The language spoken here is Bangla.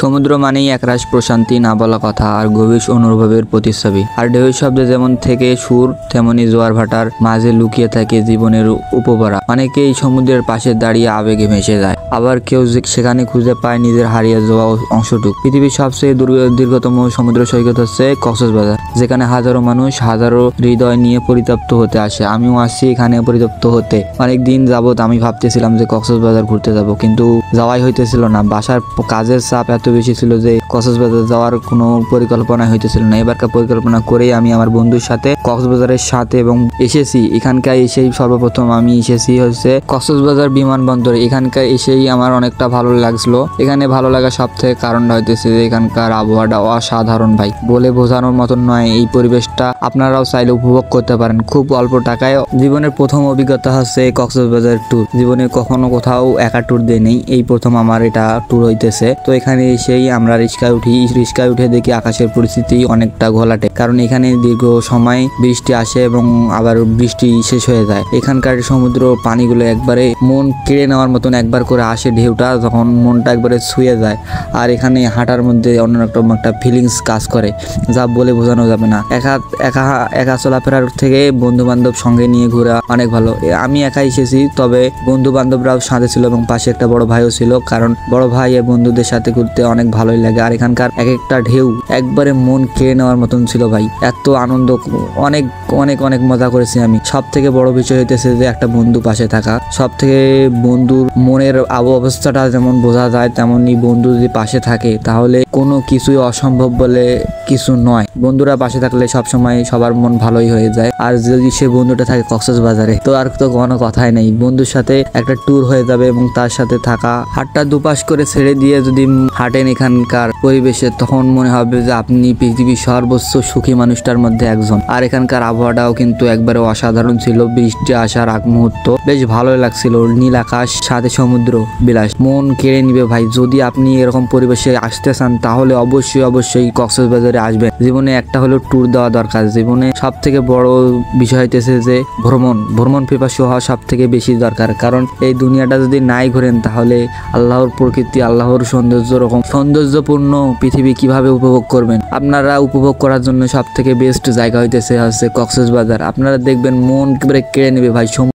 সমুদ্র মানেই একরাশ প্রশান্তি, না বলা কথা আর গভীর অনুভবের প্রতিচ্ছবি। আর ঢেউ শব্দে যেমন থেকে সুর, তেমনি জোয়ার ভাটার মাঝে লুকিয়ে থাকে জীবনের উপভরা। অনেকে এই সমুদ্রের পাশে দাঁড়িয়ে আবেগে ভেসে যায়, আবার কেউ সেখানে খুঁজে পায় নিজের হারিয়ে যাওয়া অংশটুক। পৃথিবীর সবচেয়ে দীর্ঘতম সমুদ্র সৈকত হচ্ছে কক্সবাজার, যেখানে হাজারো মানুষ হাজারো হৃদয় নিয়ে পরিতপ্ত হতে আসে। আমিও আসছি এখানে পরিতপ্ত হতে। অনেক দিন যাবত আমি ভাবতেছিলাম যে কক্সবাজার ঘুরতে যাব, কিন্তু যাওয়াই হইতেছিল না। বাসার কাজের চাপ এত বেশি ছিল যে কক্সবাজার যাওয়ার কোনো পরিকল্পনা হইতেছিল না। এবারকার পরিকল্পনা করেই আমি আমার বন্ধুর সাথে কক্সবাজারের সাথে এবং এসেছি। এখানকার এসেই সর্বপ্রথম আমি এসেছি হচ্ছে কক্সবাজার বিমানবন্দরে। এখানকার এসেই আমার অনেকটা ভালো লাগছিল। এখানে ভালো লাগার সব থেকে কারণটা হইতেছে যে এখানকার আবহাওয়াটা অসাধারণ ভাই, বলে বোঝানোর মতন নয়। এই পরিবেশটা আপনারাও চাইলে উপভোগ করতে পারেন খুব অল্প টাকায়। জীবনের প্রথম অভিজ্ঞতা হচ্ছে কক্সবাজার ট্যুর। জীবনে কখনো কোথাও একা ট্যুর দেই নেই, এই প্রথম আমার এটা ট্যুর হইতেছে। তো এখানে এসেই আমরা রিক্সায় উঠে দেখি আকাশের পরিস্থিতি অনেকটা ঘোলাটে, কারণ এখানে দীর্ঘ সময় বৃষ্টি আসে এবং আবার বৃষ্টি শেষ হয়ে যায়। এখানকার সমুদ্র পানিগুলো একবারে মন কেড়ে নেওয়ার মতন একবার করে আসে ঢেউটা, তখন মনটা একবারে ছুঁয়ে যায়। আর এখানে হাঁটার মধ্যে অন্যরকম একটা ফিলিংস কাজ করে, যা বলে বোঝানো যাবে না। একা চলাফেরার থেকে বন্ধু বান্ধব সঙ্গে নিয়ে ঘোরা অনেক ভালো। আমি একা এসেছি, তবে বন্ধু বান্ধবরাও সাথে ছিল এবং পাশে একটা বড় ভাইও ছিল, কারণ বড় ভাই এ বন্ধুদের সাথে ঘুরতে অনেক ভালোই লাগে। আর এখানকার এক একটা ঢেউ একবারে মন কেড়ে নেওয়ার মতন ছিল ভাই। এত আনন্দ, অনেক অনেক অনেক মজা করেছি আমি। সব থেকে বড় বিষয় হইতেছে যে একটা বন্ধু পাশে থাকা। সব থেকে বন্ধুর মনের অবস্থাটা যেমন বোঝা যায়, তেমনি বন্ধু যদি পাশে থাকে তাহলে কোনো কিছুই অসম্ভব বলে কিছু নয়। বন্ধুরা পাশে থাকলে সবসময় সবার মন ভালোই হয়ে যায়। আর যদি সে বন্ধুটা থাকে কক্সবাজারে, তো আর তো কোনো কথাই নেই। বন্ধুর সাথে একটা ট্যুর হয়ে যাবে এবং তার সাথে থাকা, হাতটা দুপাশ করে ছেড়ে দিয়ে যদি হাঁটেন এখানকার পরিবেশে, তখন মনে হবে যে আপনি পৃথিবীর সর্বোচ্চ সুখী মানুষটার মধ্যে একজন। আর এখানকার আবহাওয়াটাও কিন্তু একবারে অসাধারণ ছিল। বৃষ্টি আসার আগ মুহূর্ত বেশ ভালোই লাগছিল। নীল আকাশ, সাথে সমুদ্র বিলাস, মন কেড়ে নিবে ভাই। যদি আপনি এরকম পরিবেশে আসতে চান তাহলে অবশ্যই কক্সবাজারে আসবেন। জীবনে একটা হলেও ট্যুর দেওয়া দরকার। জীবনে সব থেকে বড় বিষয় হইতেছে যে ভ্রমণ পিপাসু হওয়া সব থেকে বেশি দরকার। কারণ এই দুনিয়াটা যদি নাই ঘোরেন তাহলে আল্লাহর প্রকৃতি, আল্লাহর সৌন্দর্যপূর্ণ পৃথিবী কিভাবে উপভোগ করবেন? আপনারা উপভোগ করার জন্য সব থেকে বেস্ট জায়গা হইতেছে কক্সবাজার। আপনারা দেখবেন মন কেড়ে নেবে ভাই।